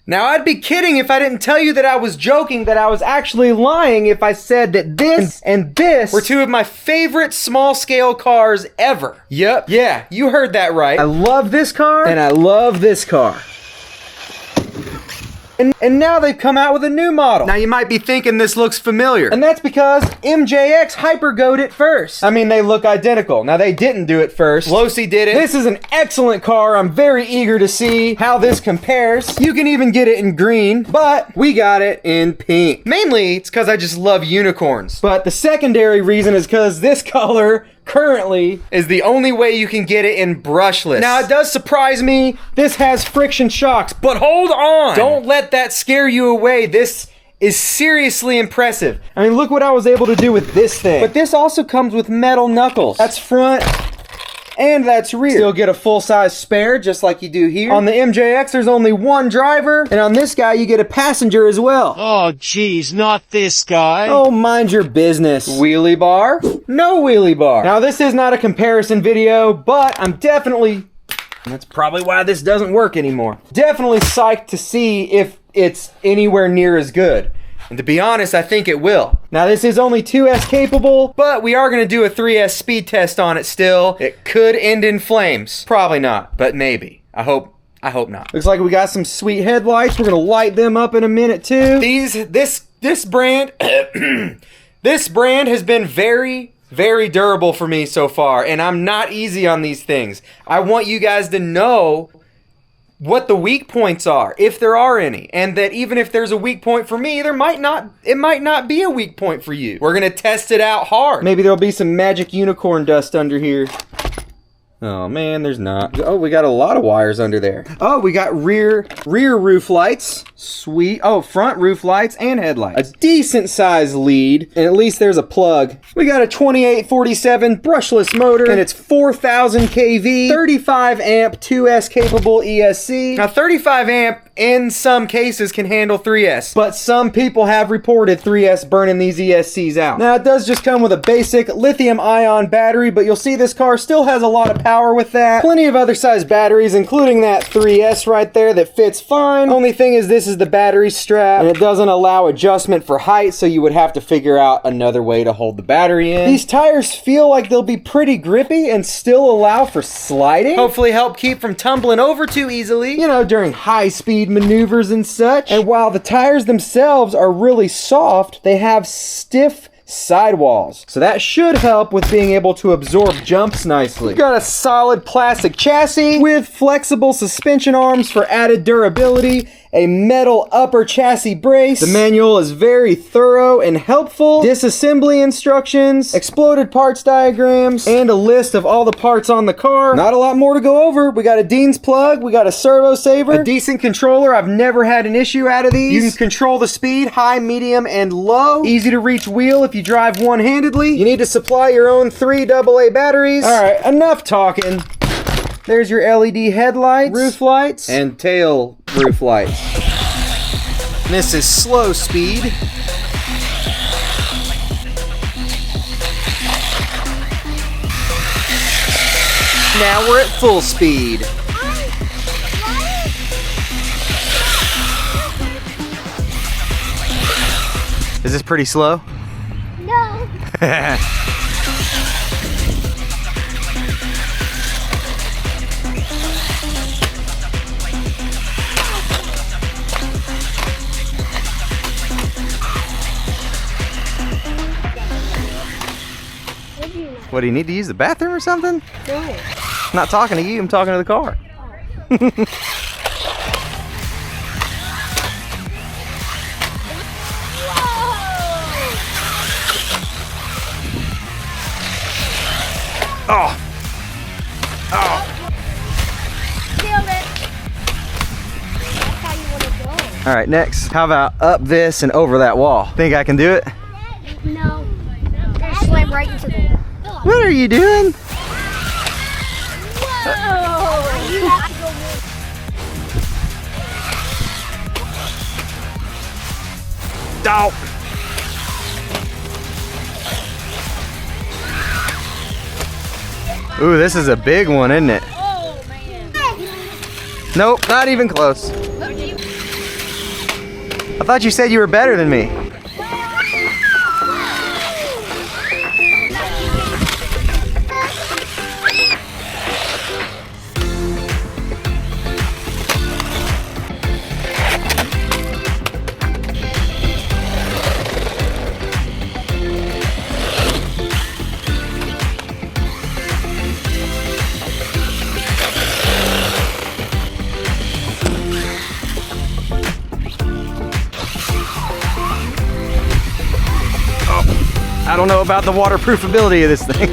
Now, I'd be kidding if I didn't tell you that I was joking, that I was actually lying if I said that this and this were two of my favorite small-scale cars ever. Yep, yeah, you heard that right. I love this car, and I love this car. And now they've come out with a new model. Now you might be thinking this looks familiar. And that's because MJX hypergoed it first. I mean, they look identical. Now they didn't do it first. Losi did it. This is an excellent car. I'm very eager to see how this compares. You can even get it in green, but we got it in pink. Mainly, it's because I just love unicorns. But the secondary reason is because this color currently is the only way you can get it in brushless. Now, it does surprise me. This has friction shocks, but hold on. Don't let that scare you away. This is seriously impressive. I mean, look what I was able to do with this thing. But this also comes with metal knuckles. That's front and that's rear. Still get a full-size spare, just like you do here. On the MJX, there's only one driver, and on this guy, you get a passenger as well. Oh, geez, not this guy. Oh, mind your business. Wheelie bar? No wheelie bar. Now, this is not a comparison video, but I'm definitely... That's probably why this doesn't work anymore. Definitely psyched to see if it's anywhere near as good. And to be honest, I think it will. Now, this is only 2S capable, but we are going to do a 3S speed test on it still. It could end in flames. Probably not, but maybe. I hope not. Looks like we got some sweet headlights. We're going to light them up in a minute, too. This brand, this brand has been very, very durable for me so far, and I'm not easy on these things. I want you guys to know what the weak points are, if there are any, and that even if there's a weak point for me, it might not be a weak point for you. We're gonna test it out hard. Maybe there'll be some magic unicorn dust under here. Oh man, there's not. Oh, we got a lot of wires under there. Oh, we got rear roof lights. Sweet. Oh, front roof lights and headlights. A decent sized lead, and at least there's a plug. We got a 2847 brushless motor, and it's 4,000 kV, 35 amp, 2S capable ESC. Now, 35 amp in some cases can handle 3S, but some people have reported 3S burning these ESCs out. Now, it does just come with a basic lithium ion battery, but you'll see this car still has a lot of power with that. Plenty of other size batteries, including that 3S right there that fits fine. Only thing is this is the battery strap, and it doesn't allow adjustment for height, so you would have to figure out another way to hold the battery in. These tires feel like they'll be pretty grippy and still allow for sliding. Hopefully help keep from tumbling over too easily, you know, during high-speed maneuvers and such. And while the tires themselves are really soft, they have stiff sidewalls, so that should help with being able to absorb jumps nicely. We've got a solid plastic chassis with flexible suspension arms for added durability, a metal upper chassis brace. The manual is very thorough and helpful. Disassembly instructions, exploded parts diagrams, and a list of all the parts on the car. Not a lot more to go over. We got a Dean's plug, we got a servo saver, a decent controller. I've never had an issue out of these. You can control the speed, high, medium, and low. Easy to reach wheel if you drive one-handedly. You need to supply your own 3 AA batteries. All right, enough talking. There's your LED headlights, roof lights, and tail roof lights. This is slow speed. Now we're at full speed. Is this pretty slow? No. What, do you need to use the bathroom or something? No. I'm not talking to you, I'm talking to the car. Oh. Oh. Killed it. That's how you want to go. All right, next. How about up this and over that wall? Think I can do it? No. You're gonna slam right into the wall. What are you doing? Whoa! You have to go more. Oh. Ooh, this is a big one, isn't it? Oh man. Nope, not even close. I thought you said you were better than me. I don't know about the waterproof ability of this thing.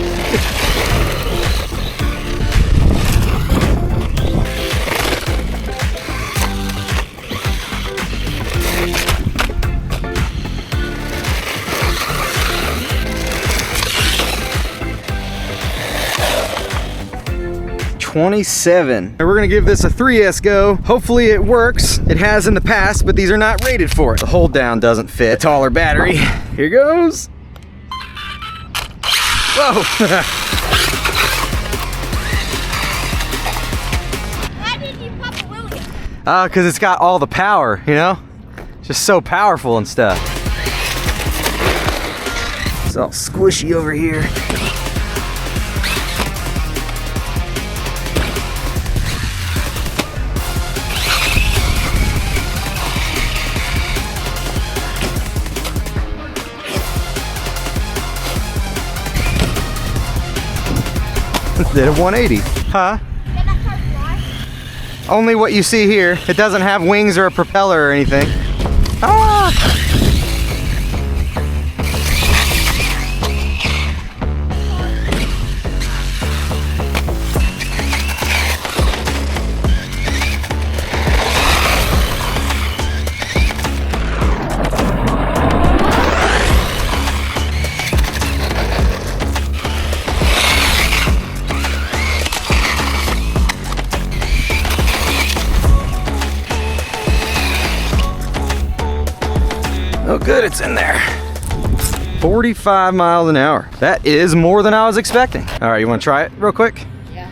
$27. We're gonna give this a 3S go. Hopefully it works. It has in the past, but these are not rated for it. The hold down doesn't fit a taller battery. Here goes. Whoa! Why did you pop a wheelie? Because it's got all the power, you know? It's just so powerful and stuff. It's all squishy over here. Did a 180. Huh? Can that car fly? Only what you see here. It doesn't have wings or a propeller or anything. Ah! Oh good, it's in there. 45 miles an hour. That is more than I was expecting. All right, you wanna try it real quick? Yeah.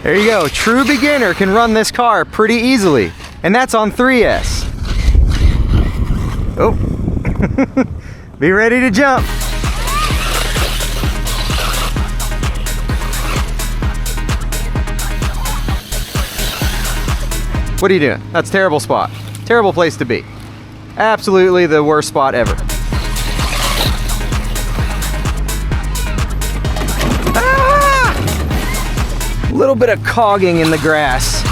There you go, true beginner can run this car pretty easily. And that's on 3S. Oh, be ready to jump. What are you doing? That's a terrible spot. Terrible place to be. Absolutely the worst spot ever. Ah! A little bit of cogging in the grass.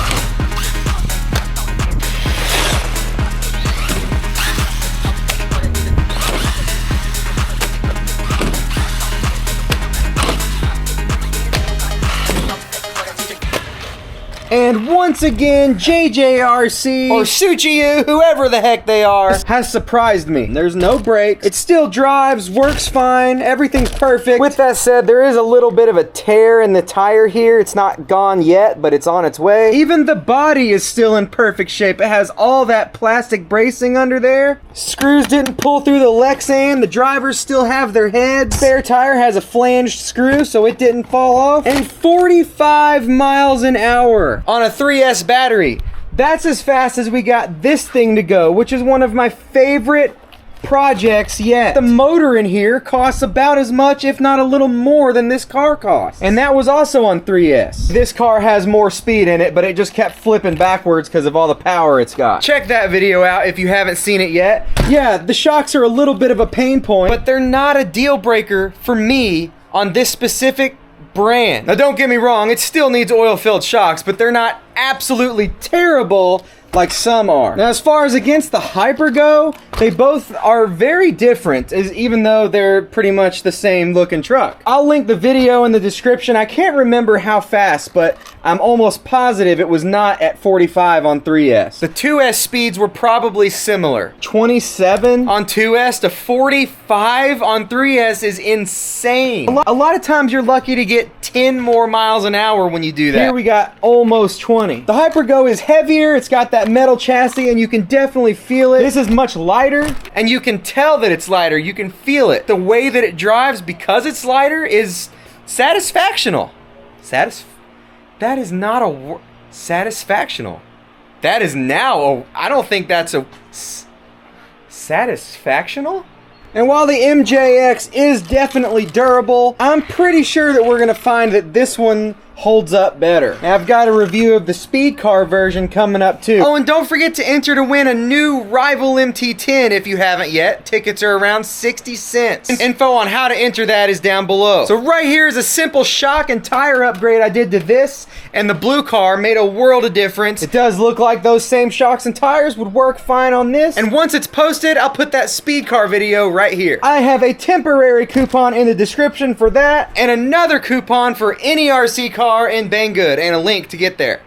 And once again, JJRC, or Suchiyu, whoever the heck they are, has surprised me. There's no brakes. It still drives, works fine, everything's perfect. With that said, there is a little bit of a tear in the tire here. It's not gone yet, but it's on its way. Even the body is still in perfect shape. It has all that plastic bracing under there. Screws didn't pull through the Lexan. The drivers still have their heads. Spare tire has a flanged screw, so it didn't fall off. And 45 miles an hour on a 3S battery. That's as fast as we got this thing to go, which is one of my favorite projects yet. The motor in here costs about as much, if not a little more, than this car costs. And that was also on 3S. This car has more speed in it, but it just kept flipping backwards because of all the power it's got. Check that video out if you haven't seen it yet. Yeah, the shocks are a little bit of a pain point, but they're not a deal breaker for me on this specific brand. Now don't get me wrong, it still needs oil-filled shocks, but they're not absolutely terrible like some are. Now as far as against the Hyper go, they both are very different, even though they're pretty much the same looking truck. I'll link the video in the description. I can't remember how fast, but I'm almost positive it was not at 45 on 3S. The 2S speeds were probably similar. 27 on 2S to 45 on 3S is insane. A lot of times you're lucky to get 10 more miles an hour when you do that. Here we got almost 20. The Hyper go is heavier, it's got that metal chassis and you can definitely feel it. This is much lighter and you can tell that it's lighter. You can feel it. The way that it drives because it's lighter is satisfactional. That is not a word. Satisfactional. That is now I don't think that's a satisfactional. And while the MJX is definitely durable, I'm pretty sure that we're gonna find that this one holds up better. Now, I've got a review of the speed car version coming up too. Oh, and don't forget to enter to win a new Rival MT10 if you haven't yet. Tickets are around 60 cents. Info on how to enter that is down below. So right here is a simple shock and tire upgrade I did to this, and the blue car made a world of difference. It does look like those same shocks and tires would work fine on this. And once it's posted, I'll put that speed car video right here. I have a temporary coupon in the description for that, and another coupon for any RC car in Banggood, and a link to get there.